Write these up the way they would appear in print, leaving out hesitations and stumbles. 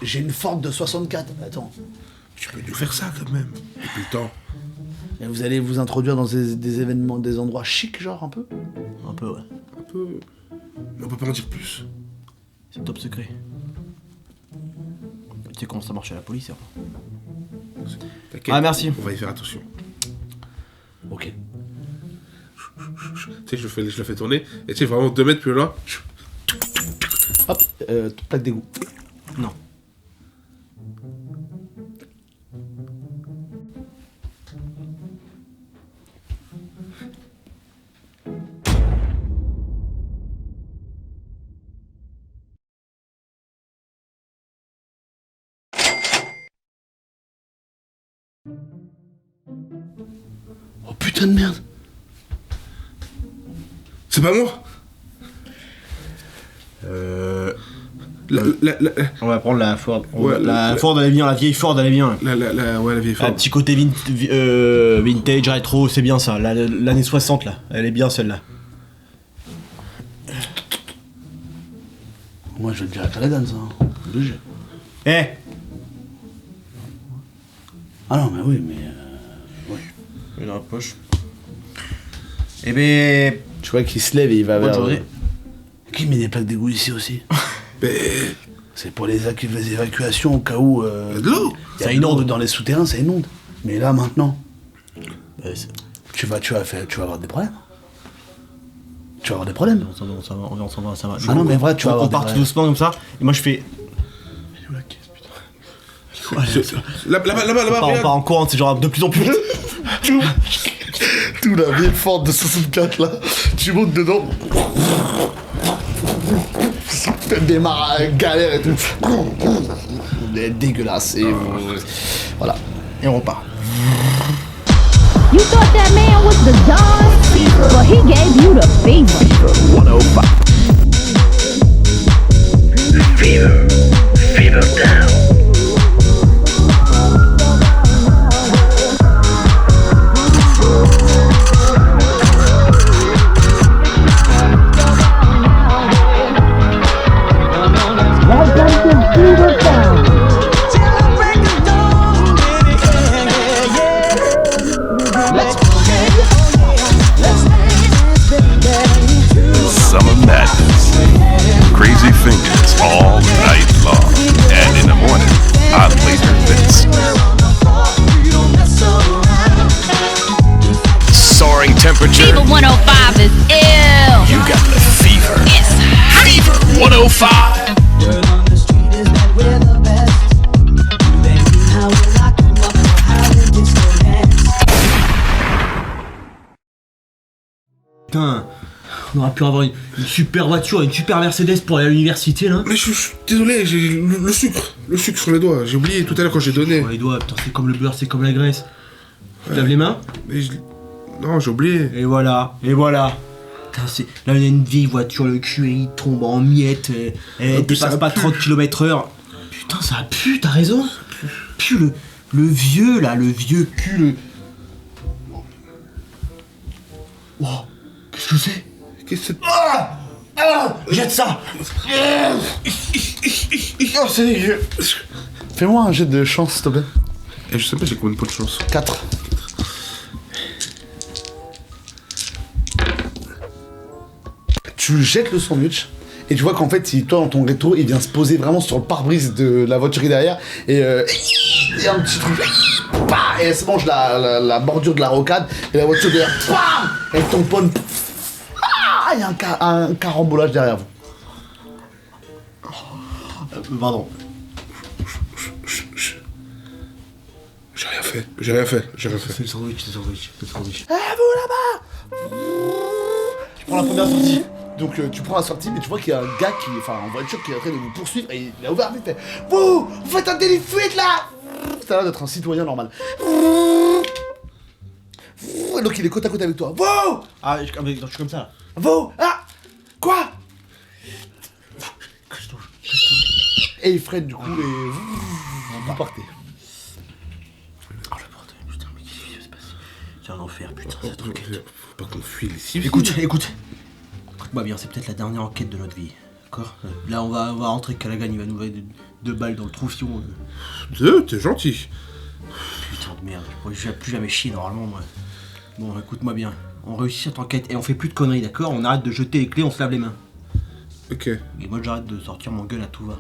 J'ai une Ford de 64. Attends. Tu peux nous faire ça quand même. Depuis le temps. Et vous allez vous introduire dans des événements, des endroits chics, genre un peu? Un peu, ouais. Un peu. Mais on peut pas en dire plus. C'est top secret. Tu sais comment ça marche à la police, hein. T'inquiète. Ah, merci. On va y faire attention. Ok. Tu sais, je le fais tourner. Et tu sais, vraiment 2 mètres plus loin. Hop, plaque d'égout. Non. Oh putain de merde. C'est pas moi. On va prendre la Ford. Ouais, la Ford, elle est bien, la vieille Ford, elle est bien. La vieille Ford. Un petit côté vintage, rétro, c'est bien ça. L'année 60, là. Elle est bien, celle-là. Moi je vais te dire à Caladan ça. Obligé. Eh Ah non mais oui mais... ouais. Il est dans la poche. Eh ben... Tu vois qu'il se lève et il va Bonne vers... journée. Qui met des plaques d'égout ici aussi? Mais. C'est pour les évacuations au cas où... De l'eau. Ça inonde dans les souterrains, ça inonde. Mais là maintenant, Ouais, tu vas avoir des problèmes. Tu vas avoir des problèmes. on s'en va, ça va. Ah non mais vrai, tu vas avoir On des part tout problèmes. doucement comme ça, et moi je fais... Là-bas, On regarde. part en courant, c'est genre de plus en plus vite. Tout la vieille Ford de 64 là, tu montes dedans. Tu démarres à galère et tout. Dégueulasse et voilà. Et on repart. You thought that man was the Don? Well, he gave you the fever. 105. Fever down. Summer madness, crazy fingers all night long, and in the morning, I play her this. Soaring temperature, Fever 105 is ill. you got the fever. It's Fever 105. Putain, on aurait pu avoir une super voiture, une super Mercedes pour aller à l'université là. Mais je suis désolé, j'ai le sucre sur les doigts. J'ai oublié tout à l'heure quand j'ai donné. Sur les doigts, putain, c'est comme le beurre, c'est comme la graisse. Tu te laves les mains? Mais non, j'ai oublié. Et voilà, et voilà. Putain, là, il y a une vieille voiture, le cul, il tombe en miettes, elle plus, ça dépasse pas pue. 30 km/h. Putain, ça pue, t'as raison. Pue le vieux, là, le vieux cul, le... Oh, qu'est-ce que c'est? Qu'est-ce que c'est? Jette ça. Oh c'est dégueu. Fais-moi un jet de chance s'il te plaît. Je sais pas, j'ai combien de points de chance. 4. Tu jettes le sandwich et tu vois qu'en fait, toi dans ton rétro, il vient se poser vraiment sur le pare-brise de la voiture qui est derrière et un petit truc. Bah, et elle se mange la bordure de la rocade et la voiture derrière. Bam, elle tamponne. Ah, il y a un carambolage derrière vous. Pardon. J'ai rien fait. C'est le sandwich. Eh, vous là-bas. Tu prends la première sortie. Donc tu prends la sortie, mais tu vois qu'il y a un gars en voiture qui est en train de vous poursuivre et il a ouvert vite fait. Vous faites un délit de fuite là. Ça a l'air d'être un citoyen normal. Donc il est côte à côte avec toi. Vous Ah, je suis comme ça là. Vous Ah Quoi Et il freine du coup et vous partez. Oh le bordel, putain, mais qu'est-ce qui va se passer? C'est un enfer, putain, cette enquête. Faut pas qu'on fuit ici. Écoute. Écoute-moi bien, c'est peut-être la dernière enquête de notre vie, d'accord? Là, on va rentrer, Callaghan, il va nous 2 balles dans le troufion. T'es gentil. Putain de merde, je pourrais plus jamais chier normalement, moi. Bon, écoute-moi bien. On réussit cette enquête et on fait plus de conneries, d'accord? On arrête de jeter les clés, on se lave les mains. Ok. Et moi, j'arrête de sortir mon gueule à tout va.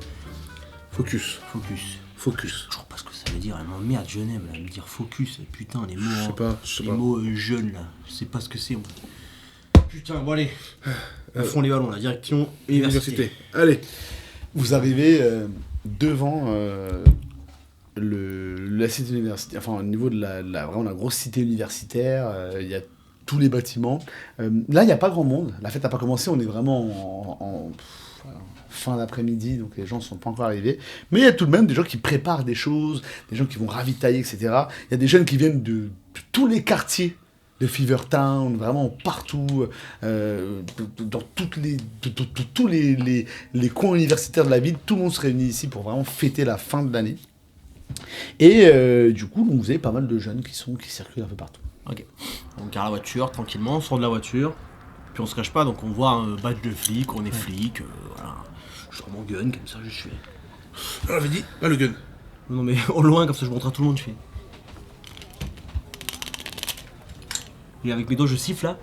Focus. Je sais pas ce que ça veut dire, elle m'emmerde, Genève, là, me dire focus, putain, les mots. Je sais les pas. mots jeunes, là, je sais pas ce que c'est, moi. Putain, bon, allez. À fond les ballons, la direction université. Allez. Vous arrivez devant la cité universitaire, enfin au niveau de vraiment la grosse cité universitaire, il y a tous les bâtiments. Là, il n'y a pas grand monde, la fête n'a pas commencé, on est vraiment en fin d'après-midi, donc les gens ne sont pas encore arrivés. Mais il y a tout de même des gens qui préparent des choses, des gens qui vont ravitailler, etc. Il y a des jeunes qui viennent de tous les quartiers de Fevertown, vraiment partout, dans tous les coins universitaires de la ville, tout le monde se réunit ici pour vraiment fêter la fin de l'année. Et du coup, donc, vous avez pas mal de jeunes qui circulent un peu partout. Ok. On garde la voiture tranquillement, on sort de la voiture, puis on se cache pas, donc on voit un badge de flic, on est flic, voilà. Je sors mon gun, comme ça je suis. On avait dit, pas le gun. Non mais au loin, comme ça je montre à tout le monde, je fais. Et avec mes doigts, je siffle là.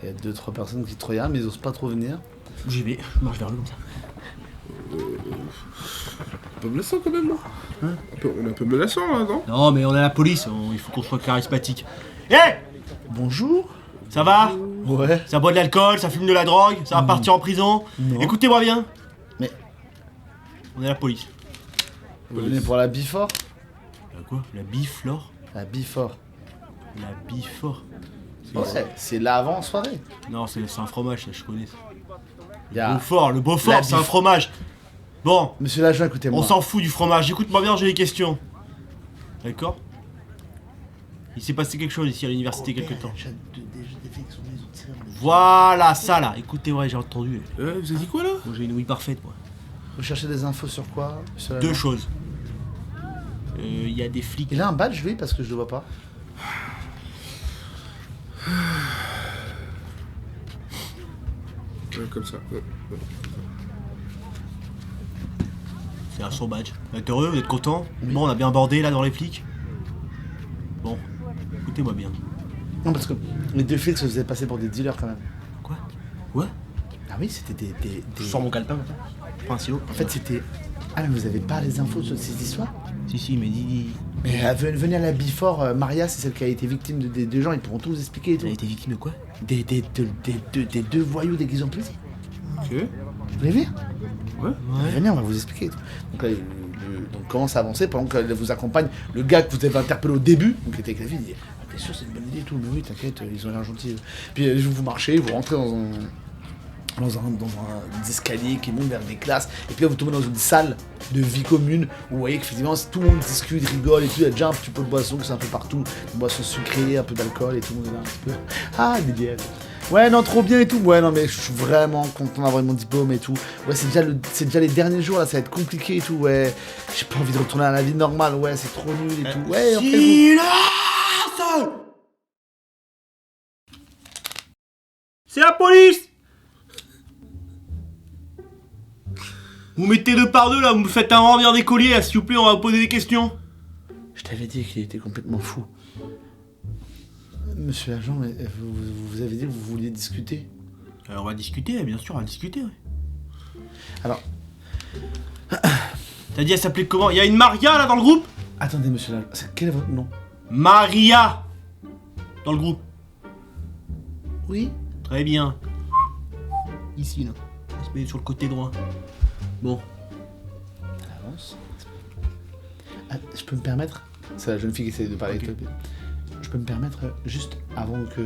Il y a 2-3 personnes qui te regardent, mais ils osent pas trop venir. J'y vais, je marche vers eux comme ça. Un peu menaçant quand même, non? On est un peu menaçant là, non? Non mais on est la police, il faut qu'on soit charismatique. Hé, Bonjour. ça va? Ouais. Ça boit de l'alcool, ça fume de la drogue, ça va partir en prison. Non. Écoutez-moi bien. Mais On est la police. vous venez pour la Bifort? La quoi? La biflore? La Bifort. La bifort? Ouais, c'est l'avant-soirée. Non, c'est un fromage, ça je connais. Il y a... Beaufort, le Beaufort, La c'est un bif- fromage. Bon, Monsieur l'agent, écoutez-moi. on s'en fout du fromage. Écoute-moi bien, j'ai des questions. D'accord? Il s'est passé quelque chose ici à l'université quelque temps. Voilà, ça là. Écoutez, ouais, j'ai entendu. Vous avez dit quoi là? Moi, j'ai une ouïe parfaite, moi. Vous cherchez des infos sur quoi, monsieur l'agent? 2 choses. Il y a des flics. Il a un badge, lui, parce que je le vois pas. Comme ça. C'est un son badge. Vous êtes heureux? Vous êtes content? Bon, on a bien bordé là dans les flics. Bon, écoutez-moi bien. Non, parce que les 2 flics se faisaient passer pour des dealers, quand même. Quoi? Ouais? Ah oui, c'était des... Je sors mon calepin maintenant. Je prends un stylo. En fait, c'était... Ah, mais vous avez pas les infos sur ces histoires? Si, mais dis. Mais venez à la Bifort, Maria, c'est celle qui a été victime des gens, ils pourront tout vous expliquer et tout. Elle a été victime de quoi? Des 2 voyous déguisés en policiers. Ok. Vous voulez venir? Ouais. Venez, on va vous expliquer et tout. Donc là, donc commence à avancer pendant qu'elle vous accompagne. Le gars que vous avez interpellé au début, donc qui était avec la fille, il dit ah, t'es sûr c'est une bonne idée et tout? Mais oui, t'inquiète, ils ont l'air gentils. Puis vous marchez, vous rentrez dans des escaliers qui montent vers des classes, et puis là vous tombez dans une salle de vie commune où vous voyez qu'effectivement tout le monde discute, rigole et tout, il y a déjà un petit peu de boisson qui c'est un peu partout, des boissons sucrées, un peu d'alcool et tout, on est là un petit peu. Ah, des bières. Ouais, non, trop bien et tout. Ouais, non, mais je suis vraiment content d'avoir mon diplôme et tout. Ouais, c'est déjà les derniers jours là, ça va être compliqué et tout. Ouais, j'ai pas envie de retourner à la vie normale. Ouais, c'est trop nul et tout. Ouais, après Silence! C'est la police! Vous mettez 2 par 2 là, vous me faites un renvers des colliers là, s'il vous plaît, on va vous poser des questions. Je t'avais dit qu'il était complètement fou. Monsieur l'agent, mais vous avez dit que vous vouliez discuter. Alors on va discuter, bien sûr, on va discuter. Ouais. Alors, T'as dit elle s'appelait comment? Il y a une Maria là dans le groupe? attendez, monsieur l'agent, quel est votre nom? Maria! Dans le groupe. Oui. Très bien. Ici là. Elle se met sur le côté droit. Bon. Elle avance. Ah, je peux me permettre? C'est la jeune fille qui essaie de parler avec toi. Je peux me permettre juste avant que...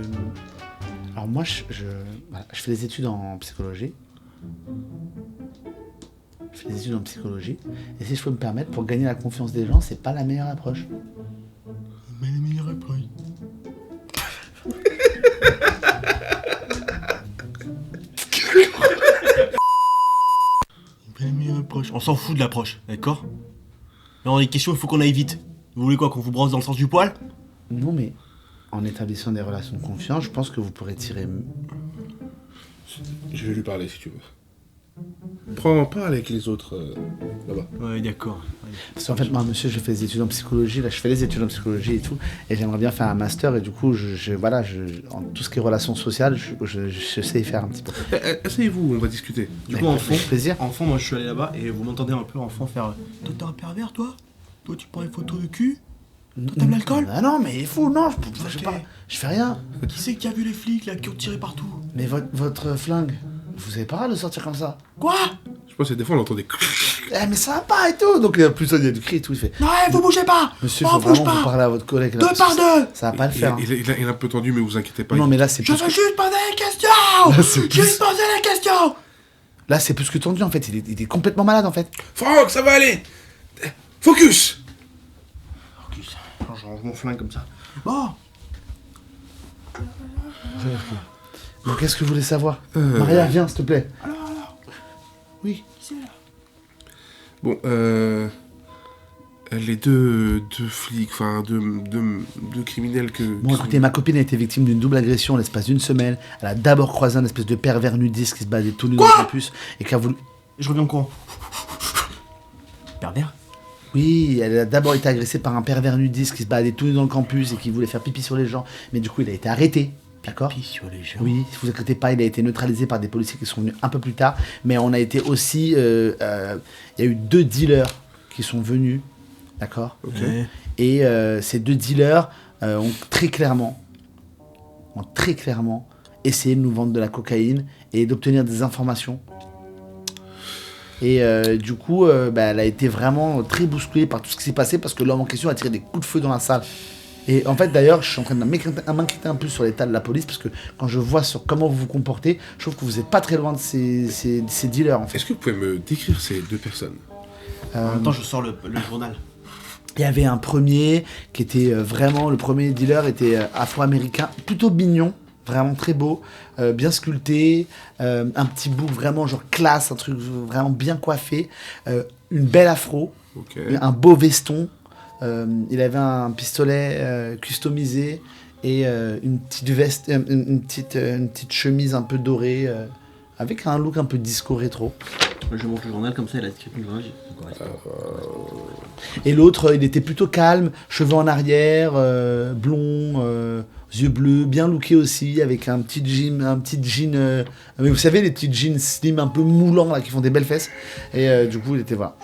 Alors moi, voilà, je fais des études en psychologie. Et si je peux me permettre, pour gagner la confiance des gens, c'est pas la meilleure approche. Mais la meilleure approche. On s'en fout de l'approche, d'accord? Non, les questions, il faut qu'on aille vite. Vous voulez quoi, qu'on vous brosse dans le sens du poil? Non, mais en établissant des relations de confiance, je pense que vous pourrez tirer... Je vais lui parler si tu veux. Prends pas avec les autres là-bas. Ouais, d'accord. Ouais. Parce qu'en fait, moi, monsieur, je fais des études en psychologie. Là, je fais des études en psychologie et tout. Et j'aimerais bien faire un master. Et du coup, en tout ce qui est relations sociales, je sais y faire un petit peu. Asseyez-vous, on va discuter. Du coup, enfant, Avec plaisir. enfant, moi je suis allé là-bas et vous m'entendez un peu enfant faire toi t'es un pervers toi? Toi tu prends les photos de cul? Toi t'aimes l'alcool? Ah non, mais il est fou, non, je sais Ok. pas. Je fais rien. Qui c'est qui a vu les flics là qui ont tiré partout? Mais votre flingue, vous avez pas le droit de le sortir comme ça. Quoi? Je pense que des fois on entend des... Eh, mais ça va pas et tout. Donc, plus il y a du cri et tout. Il fait Non, vous bougez pas! monsieur, Oh, faut bouge vraiment vous pas! parler à votre collègue. Là, Deux parce par que deux! Ça va pas le faire. Hein. Il est un peu tendu, mais vous inquiétez pas. Non, mais là, c'est Je plus. veux juste poser la question! Là, c'est plus- Juste poser la question! Là, c'est plus que tendu en fait. Il est complètement malade en fait. Franck, ça va aller. Focus. Focus. Alors, je range mon flingue comme ça. Bon! Donc, qu'est-ce que vous voulez savoir Maria, viens, s'il te plaît. Alors, Oui. qui c'est là? Bon, les deux flics, enfin deux criminels que... Bon, écoutez, ma copine a été victime d'une double agression en l'espace d'une semaine. Elle a d'abord croisé un espèce de pervers nudiste qui se baladait tout nu dans le campus et qui a voulu. Je reviens au courant. Pervers? Oui, elle a d'abord été agressée par un pervers nudiste qui se baladait tout nu dans le campus et qui voulait faire pipi sur les gens. Mais du coup, il a été arrêté. D'accord. Pis sur les gens. Oui, si vous inquiétez pas, il a été neutralisé par des policiers qui sont venus un peu plus tard. Mais on a été aussi. Il y a eu 2 dealers qui sont venus. D'accord. Ok. Ouais. Et ces 2 dealers ont très clairement essayé de nous vendre de la cocaïne et d'obtenir des informations. Et du coup, elle a été vraiment très bousculée par tout ce qui s'est passé parce que l'homme en question a tiré des coups de feu dans la salle. Et en fait, d'ailleurs, je suis en train de m'inquiéter un peu sur l'état de la police parce que quand je vois sur comment vous vous comportez, je trouve que vous n'êtes pas très loin de ces dealers en fait. Est-ce que vous pouvez me décrire ces 2 personnes? En même temps, je sors le journal. Il y avait un premier qui était vraiment, le premier dealer était afro-américain, plutôt mignon, vraiment très beau, bien sculpté, un petit bouc vraiment genre classe, un truc vraiment bien coiffé, une belle afro, Ok. un beau veston, il avait un pistolet customisé et une petite veste, une petite chemise un peu dorée, avec un look un peu disco rétro. Je montre le journal comme ça, il a écrit le journal. Et l'autre, il était plutôt calme, cheveux en arrière, blond, yeux bleus, bien looké aussi, avec un petit jean, mais vous savez les petits jeans slim un peu moulants là qui font des belles fesses. Et du coup, il était voilà.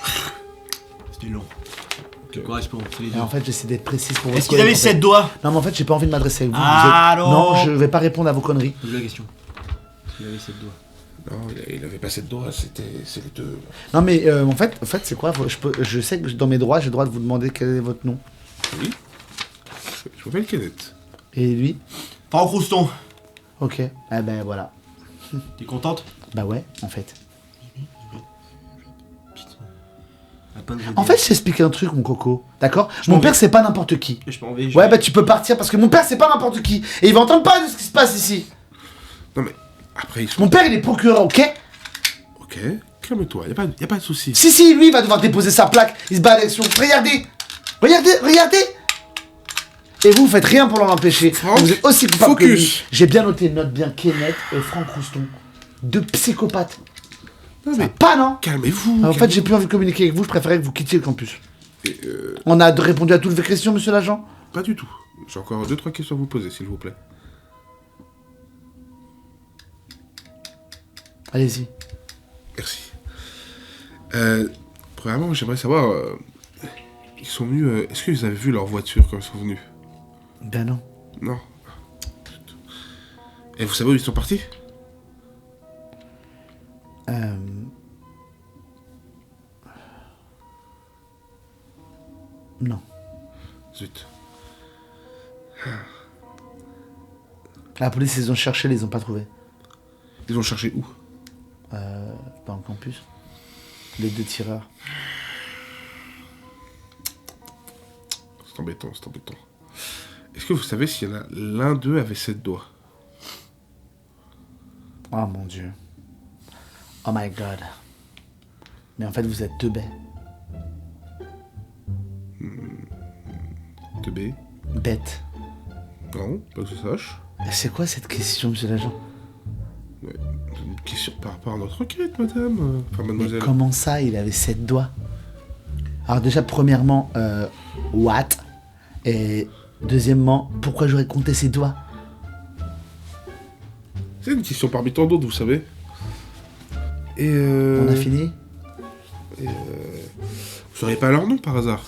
C'était long. Ça correspond, c'est les Et deux. en fait, j'essaie d'être précis pour votre Est-ce qu'il avait collègue, en fait. 7 doigts? Non, mais en fait, j'ai pas envie de m'adresser avec vous. Ah, vous êtes- non. Non, je vais pas répondre à vos conneries. Pose la question. Est-ce qu'il avait 7 doigts? Non, il avait pas 7 doigts, c'est les 2. Non, mais en fait, c'est quoi je sais que dans mes droits, j'ai le droit de vous demander quel est votre nom. Oui. Je m'appelle Kenneth. Et lui? Franck Rouston. Ok. Eh ben voilà. T'es contente? Bah ouais, en fait. En En fait, je t'explique un truc, mon coco. D'accord? Je Mon m'en père, vais. c'est pas n'importe qui. je m'en vais. Ouais, bah tu peux partir parce que mon père, c'est pas n'importe qui. Et il va entendre pas de ce qui se passe ici. Non mais, après ils sont... Mon père, il est procureur, ok? Ok, calme-toi, y a pas de souci. Si, lui, il va devoir déposer sa plaque. Il se bat à l'élection. Regardez. Et vous faites rien pour l'en empêcher. Franck, Vous êtes aussi coupable que focus. lui. J'ai bien noté, note bien Kenneth et Franck Rouston. 2 psychopathes. Non Ça mais, va pas, non? calmez-vous. En fait, j'ai plus envie de communiquer avec vous. Je préférais que vous quittiez le campus. Et, On a répondu à toutes vos questions, monsieur l'agent? pas du tout. J'ai encore 2-3 questions à vous poser, s'il vous plaît. Allez-y. Merci. Premièrement, j'aimerais savoir... ils sont venus... est-ce que vous avez vu leur voiture quand ils sont venus? Ben non. Non. Et vous savez où ils sont partis? Non. Zut. La police, ils ont cherché, ils les ont pas trouvés. Ils ont cherché où? Dans le campus. Les 2 tireurs. C'est embêtant. Est-ce que vous savez s'il y en a l'un d'eux avait 7 doigts? Oh mon dieu. Oh my god. Mais en fait, vous êtes 2 baies. De B? Bêtes. Non, pas que je sache. C'est quoi cette question, monsieur l'agent? Ouais. Une question par rapport à notre enquête, madame. Enfin, Mais mademoiselle. comment ça, il avait 7 doigts? Alors déjà, premièrement, what? Et deuxièmement, pourquoi j'aurais compté ses doigts? C'est une question parmi tant d'autres, vous savez. Et On a fini? Vous sauriez pas leur nom par hasard?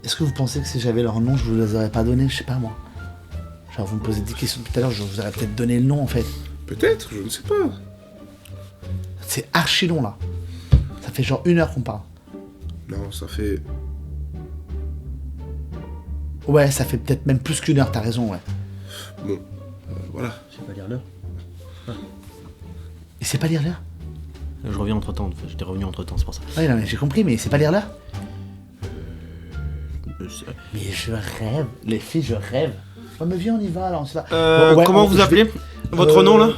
Est-ce que vous pensez que si j'avais leur nom, je vous les aurais pas donnés? Je sais pas, moi. Genre, vous me posez des questions tout à l'heure, je vous aurais peut-être donné le nom, en fait. Peut-être, je ne sais pas. C'est archi long, là. Ça fait genre 1 heure qu'on parle. Non, ça fait... Ouais, ça fait peut-être même plus qu'1 heure, t'as raison, ouais. Bon, voilà. Je sais pas lire l'heure. Et c'est pas lire l'heure? Je reviens entre temps, j'étais revenu entre temps, c'est pour ça. Ouais, non, mais j'ai compris, mais c'est pas lire l'heure? C'est- Mais je rêve, les filles, je rêve. Ouais, mais viens, on y va, là, on se va. Bon, ouais, comment on- vous je appelez vais- Votre nom là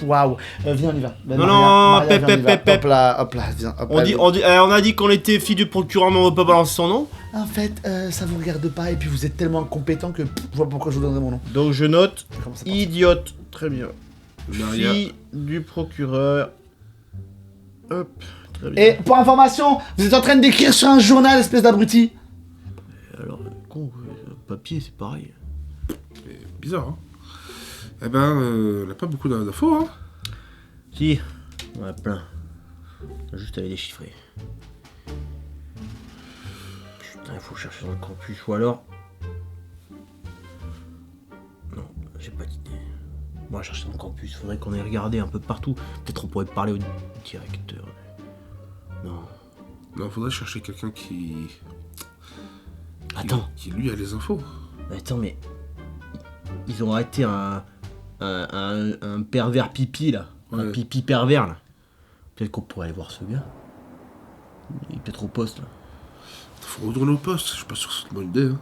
Waouh, viens, on y va. Ben, Non, Maria, non, Maria, pep, viens, on y va. pep. Hop là, viens. Hop on, là, dit, viens. on a dit qu'on était fille du procureur, mais on veut pas balancer son nom. En fait, ça vous regarde pas, et puis vous êtes tellement incompétent que je vois pourquoi je vous donnerais mon nom. Donc je note Comment ça passe? idiote. Très bien. Maria. Fille du procureur. Hop, très bien. Et pour information, vous êtes en train d'écrire sur un journal, espèce d'abruti. Alors, con, papier, c'est pareil. C'est bizarre, hein. Eh ben, on n'a pas beaucoup d'infos, hein. Si, on en a plein. On a juste à les déchiffrer. Putain, il faut chercher dans le campus, ou alors... Non, j'ai pas d'idée. Moi, chercher dans le campus, faudrait qu'on ait regardé un peu partout. Peut-être on pourrait parler au directeur. Non. Non, faudrait chercher quelqu'un qui... Attends, Qui, lui, a les infos. attends, mais... Ils ont arrêté un pervers pipi, là. Un Ouais. pipi pervers, là. Peut-être qu'on pourrait aller voir ce gars. Il est peut-être au poste, là. Faut retourner au poste, je suis pas sûr que c'est une bonne idée, hein.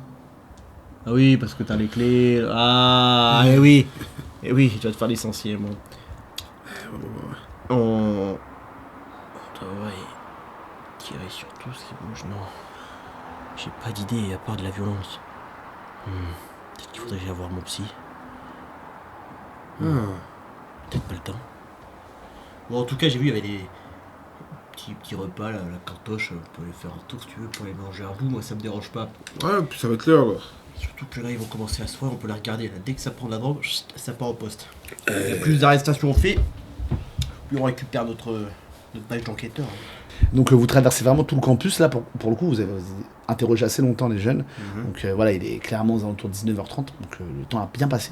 Ah oui, parce que t'as les clés. Ah, et oui. Et oui, tu vas te faire licencier, bon. On travaille. Tirer sur tout ce qui bouge, non. J'ai pas d'idée à part de la violence. Peut-être qu'il faudrait que j'aille voir mon psy. Ah. Peut-être pas le temps. Bon, en tout cas, j'ai vu, il y avait des petits repas, là, la cartoche. On peut les faire un tour si tu veux pour les manger à bout. Moi, ça me dérange pas. Ouais, puis ça va être l'heure, là. Surtout que là, ils vont commencer à soir, on peut les regarder. Là. Dès que ça prend de la drogue, ça part au poste. Plus d'arrestations on fait, plus on récupère notre badge d'enquêteur. Donc vous traversez vraiment tout le campus, là, pour le coup, vous avez interrogé assez longtemps les jeunes. Donc voilà, il est clairement aux alentours de 19h30, donc le temps a bien passé.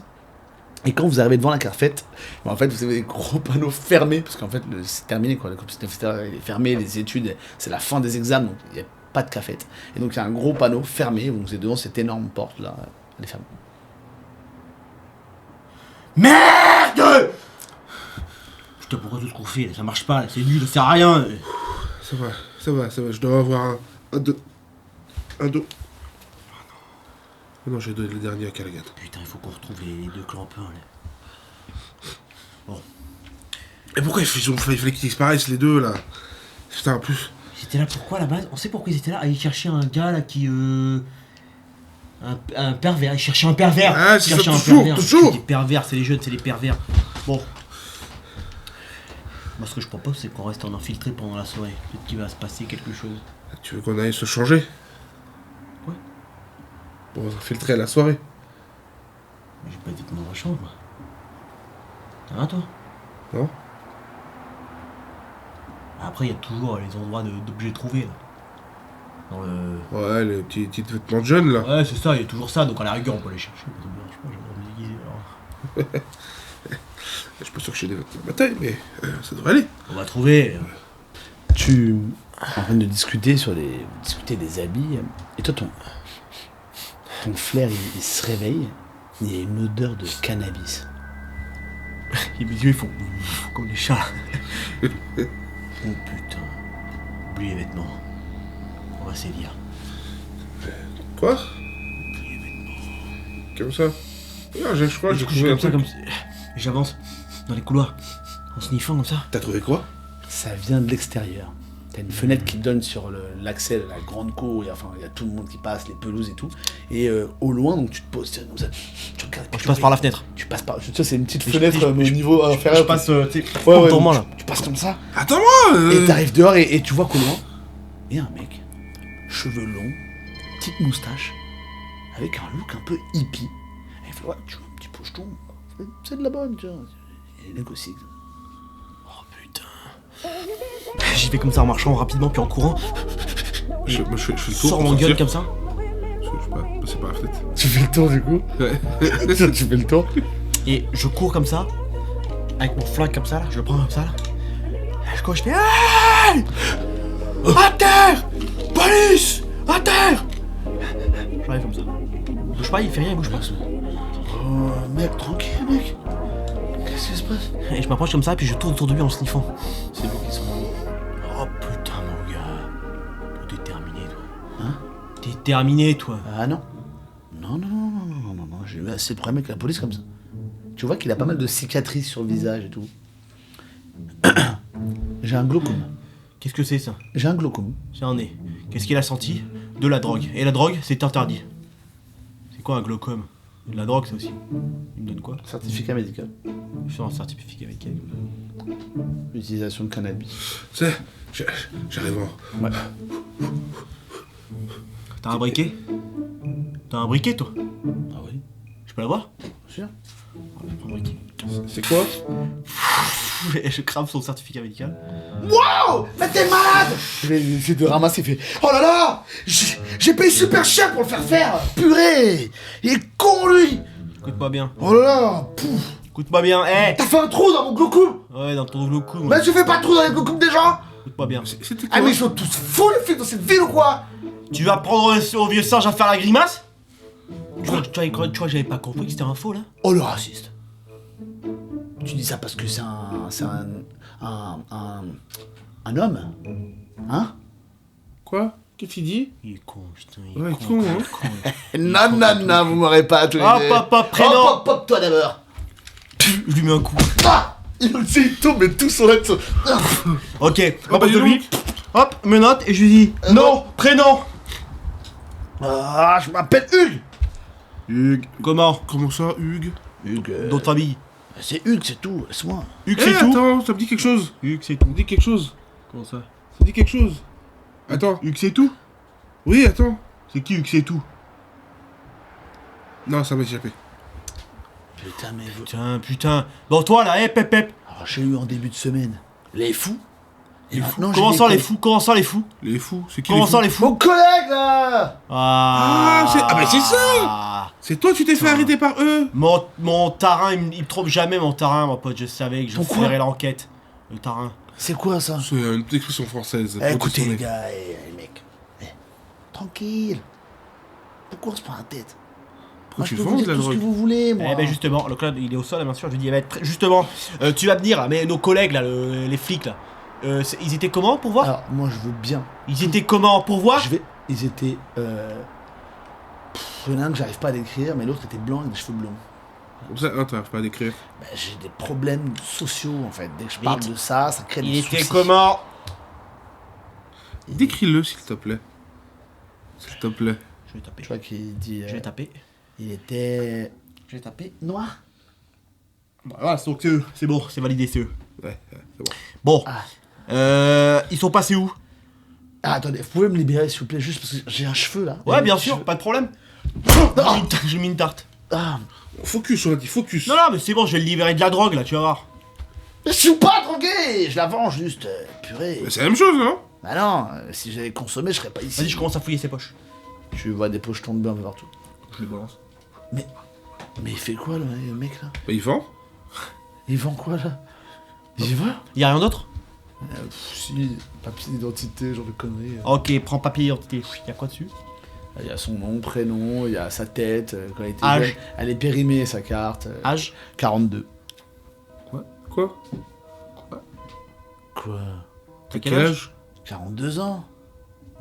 Et quand vous arrivez devant la Carfette, en fait, vous avez des gros panneaux fermés, parce qu'en fait, c'est terminé, quoi. Le campus universitaire est fermé, les études, c'est la fin des examens, donc il n'y a pas de cafette. Et donc il y a un gros panneau fermé, donc vous êtes devant cette énorme porte, là, elle est fermée. Merde! Putain, pourquoi tout ce qu'on fait là, ça marche pas, là, c'est nul, ça sert à rien. Ça va, je dois avoir un deux. Oh non, j'ai donné le dernier à Calagat. Putain, il faut qu'on retrouve les deux clampins là. Et pourquoi il fallait qu'ils disparaissent les deux là? Putain, en plus. Ils étaient là pourquoi à la base? On sait pourquoi ils étaient là, à aller chercher un gars là qui un pervers, ils cherchaient un pervers. Ah, Ils c'est ça, cherchaient un toujours, pervers. toujours. C'est des pervers, c'est les jeunes, c'est les pervers. Bon. Moi ce que je propose c'est qu'on reste en infiltré pendant la soirée. Peut-être qu'il va se passer quelque chose. Tu veux qu'on aille se changer? Ouais. Pour filtrer la soirée. Mais j'ai pas de vêtements de rechange moi. Ça va toi? Non? Après il y a toujours les endroits d'objets trouvés là. Dans le... Ouais, les petits vêtements de jeunes là. Ouais c'est ça, il y a toujours ça, donc à la rigueur on peut les chercher. Je sais pas, je vais me déguiser alors. Je suis pas sûr que j'ai des vêtements de bataille, mais ça devrait aller. On va trouver. Tu en train de discuter des habits, et toi ton flair il se réveille, il y a une odeur de cannabis. Et mes yeux ils font comme des chats. Oh putain. Oublie les vêtements. On va s'élire. Quoi? Comme ça? Ah, je crois que j'ai trouvé un comme ça, truc. comme j'avance dans les couloirs en sniffant comme ça. T'as trouvé quoi? Ça vient de l'extérieur. T'as une fenêtre qui donne sur l'accès de la grande cour, et enfin il y a tout le monde qui passe, les pelouses et tout. Et au loin, donc tu te poses, comme ça, tu regardes. Je passe par la fenêtre. Tu passes par. Tu sais, c'est une petite fenêtre au niveau inférieur. Je passe, tu sais, ouais, tourment là. tu passes comme ça. Attends-moi Et t'arrives dehors et tu vois qu'au loin, il y a un mec, cheveux longs, petite moustache, avec un look un peu hippie. Et il fait ouais, tu vois, un petit pocheton, c'est de la bonne, tu vois. Il négocie. Oh putain. J'y vais comme ça en marchant rapidement puis en courant. je fais le tour. Sors pour mon gueule sortir. comme ça. Je sais pas, passer par la fenêtre. Tu fais le tour du coup. Ouais. Tu fais le tour. Et je cours comme ça. Avec mon flingue comme ça là. Je le prends comme ça là. Je cours, je fais hey à terre. Police à terre. J'arrive comme ça. Il bouge pas, il fait rien, il bouge pas. Oh, mec, tranquille, mec. Qu'est-ce qui se passe? Et je m'approche comme ça, puis je tourne autour de lui en sniffant. C'est lui qui sont. Oh putain, mon gars. T'es terminé, toi. Hein? T'es terminé, toi. Ah non. Non, j'ai eu assez de problèmes avec la police comme ça. Tu vois qu'il a pas mal de cicatrices sur le visage et tout. J'ai un glaucome. Qu'est-ce que c'est ça? J'ai un glaucome. C'est un nez. Qu'est-ce qu'il a senti? De la drogue. Et la drogue, c'est interdit. C'est quoi un glaucome? De la drogue, ça aussi. Il me donne quoi? Certificat médical. Je fais un certificat avec elle. Utilisation de cannabis. Tu sais, j'arrive en. Ouais. T'as un briquet? T'as un briquet, toi? Ah oui, Je peux l'avoir? bien sûr. Je prends un briquet. C'est quoi? Et je crame son certificat médical. Wow! Mais t'es malade! Je vais essayer de ramasser, il fait oh là là! J'ai payé super cher pour le faire! Purée! Il est con lui! Écoute-moi bien. Oh là là! Pouf! Écoute-moi bien. Eh! T'as fait un trou dans mon glaucome! Ouais, dans ton glaucome. Mais tu fais pas de trou dans les glaucomes des gens! Écoute-moi bien. C'était quoi? Ah mais ils sont tous fous les flics dans cette ville ou quoi? Tu vas prendre au vieux singe à faire la grimace? Tu vois, j'avais pas compris que c'était un faux là? Oh le raciste! Tu dis ça parce que c'est un homme? Hein? Quoi? Qu'est-ce qu'il dit? Il est con, putain. Ouais, con, hein. Non, vous m'aurez pas tous les Hop, deux. hop, hop, prénom. Hop, hop, toi d'abord! Je lui mets un coup. Ah! Il tombe mais tout son être. Ok, bah, de dis lui. donc. Hop, me note et je lui dis non, prénom. Ah, je m'appelle Hugues! Hugues. Comment? Comment ça, Hugues? Hugues. D'autres familles. C'est Hugues, c'est tout, laisse-moi. Hugues, Eh, c'est tout. attends, ça me dit quelque chose. Hugues, c'est Ça tout. me dit quelque chose. Comment ça? Ça me dit quelque chose. Attends. Hugues, c'est tout. Oui, attends. C'est qui Hugues, c'est tout? Non, ça m'a échappé. Putain, mais vous. Putain. Bon, toi là, hep, hep, hep. Alors, j'ai eu en début de semaine les fous. Et maintenant, j'ai Comment des ça les collègues. fous? Comment ça les fous? Les fous, c'est qui Comment les ça fous? les fous? Mon collègue là! Ah, mais c'est ça! C'est toi, tu t'es fait arrêter par eux. Mon tarin, il me trompe jamais, mon tarin, mon pote. Je savais que je Ton quoi? ferais l'enquête. Le tarin. C'est quoi ça? C'est une expression française. Eh, écoutez les Protestante. gars, les mecs. Tranquille. Pourquoi on se prend la tête? Moi, je tu peux vends vous de dire la tout ce que drogue? vous voulez, moi. Eh ben justement, le club il est au sol, bien sûr. Je lui dis, eh ben, justement, tu vas venir là, mais nos collègues là, les flics là, ils étaient comment pour voir? Alors, moi, je veux bien. Ils étaient comment pour voir? Ils étaient. Il y en a un que j'arrive pas à décrire, mais l'autre était blanc avec des cheveux blonds. Comme ça, hein, t'arrives pas à décrire. Bah, j'ai des problèmes sociaux en fait. Dès que je parle Vite. de ça, ça crée des Il soucis. était comment? Décris-le, s'il te plaît. S'il te plaît. Je vais taper. Tu vois qu'il dit. Je vais taper. Il était. Je vais taper. Noir. Bah, voilà, donc c'est eux. C'est bon, c'est validé, c'est eux. Ouais, c'est bon. Bon. Ah. Ils sont passés où? Ah, attendez, vous pouvez me libérer s'il vous plaît, juste parce que j'ai un cheveu là. Ouais, bien Je- sûr, pas de problème. Ah, J'ai mis une tarte. ah. Focus, on a dit focus. Non, mais c'est bon, je vais le libérer de la drogue là, tu vas voir. Mais je suis pas drogué, je la vends juste. Purée. Mais c'est la même chose, non? Bah non, si j'avais consommé, je serais pas ici. Vas-y, je commence à fouiller ses poches. Tu vois des pochetons de bain un peu partout. Je les balance. Mais il fait quoi le mec là? Bah, il vend. Il vend quoi là? Il vend? Y'a rien d'autre? Si, papier d'identité, genre de conneries. Ok, prends papier d'identité. Y'a quoi dessus? Il y a son nom, prénom, il y a sa tête, quand elle était Âge. jeune. Elle est périmée sa carte. Âge? 42. Quoi? Quoi? T'as quel âge? 42 ans?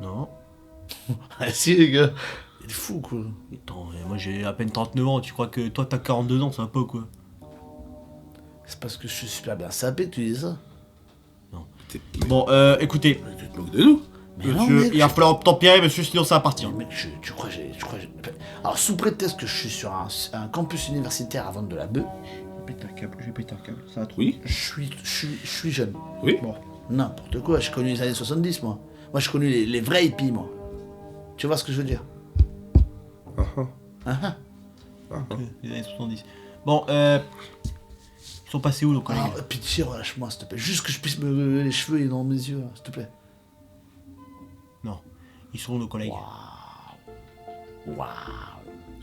Non. Ah si les gars, il est fou quoi. Attends, moi j'ai à peine 39 ans, tu crois que toi t'as 42 ans, c'est pas quoi? C'est parce que je suis super bien sapé que tu dis ça. Bon, écoutez, Tu te moques de nous. Mais non, monsieur, mec, il va falloir tempérer, monsieur, sinon ça va partir. Mec, tu crois que j'ai... Alors, sous prétexte que je suis sur un campus universitaire à vendre de la bœuf, Je vais péter un câble, ça va trop. Oui. je suis jeune. Oui. Bon. N'importe quoi, j'ai connu les années 70, moi. Moi, j'ai connu les vrais hippies, moi. Tu vois ce que je veux dire? Ah, ah. Ah, ah. Les années 70. Bon, ils sont passés où nos collègues? Ah, pitié, relâche-moi, s'il te plaît. Juste que je puisse me lever les cheveux et dans mes yeux, s'il te plaît. Non, ils sont où nos collègues? Waouh.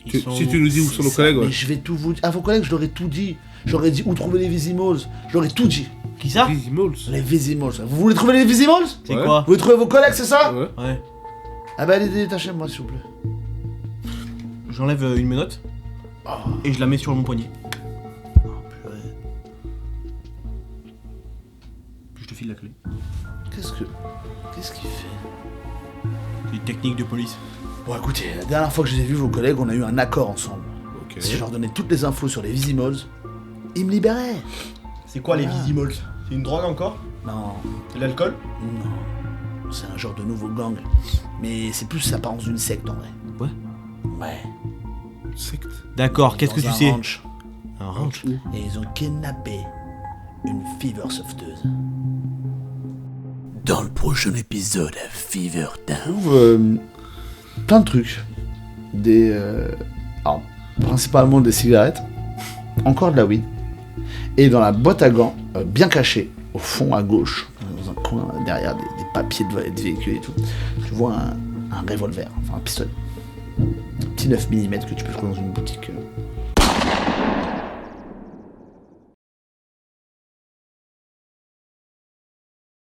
Ils sont Si tu nous dis où sont nos collègues, Mais ouais. je vais tout vous dire. À vos collègues, je leur ai tout dit. J'aurais dit où trouver les Vizimals. Je leur ai tout dit. Qui ça? Vizimals. Les Vizimals. Vous voulez trouver les Vizimals? C'est Ouais. quoi? Vous voulez trouver vos collègues, c'est ça? Ouais. Ouais. Ah bah allez, détachez-moi, s'il vous plaît. J'enlève une menotte et je la mets sur mon poignet. Oh, purée. Puis je te file la clé. Qu'est-ce qu'il fait? C'est une technique de police. Bon, écoutez, la dernière fois que je les ai vus, vos collègues, on a eu un accord ensemble. Ok. Si je leur donnais toutes les infos sur les Vizimals, ils me libéraient. C'est quoi les Ah. Vizimals? C'est une drogue encore? Non, C'est de l'alcool? non. C'est un genre de nouveau gang. Mais c'est plus l'apparence d'une secte, en vrai. Ouais. Secte. D'accord, qu'est-ce que Dans tu un sais? ranch. Un ranch. Et ils ont kidnappé une Fever sauveteuse. Dans le prochain épisode de Fever Town. Plein de trucs. Alors, principalement des cigarettes. Encore de la weed. Et dans la boîte à gants, bien cachée, au fond à gauche, dans un coin derrière des papiers de véhicule et tout, tu vois un revolver, enfin un pistolet. Un petit 9 mm que tu peux trouver dans une boutique.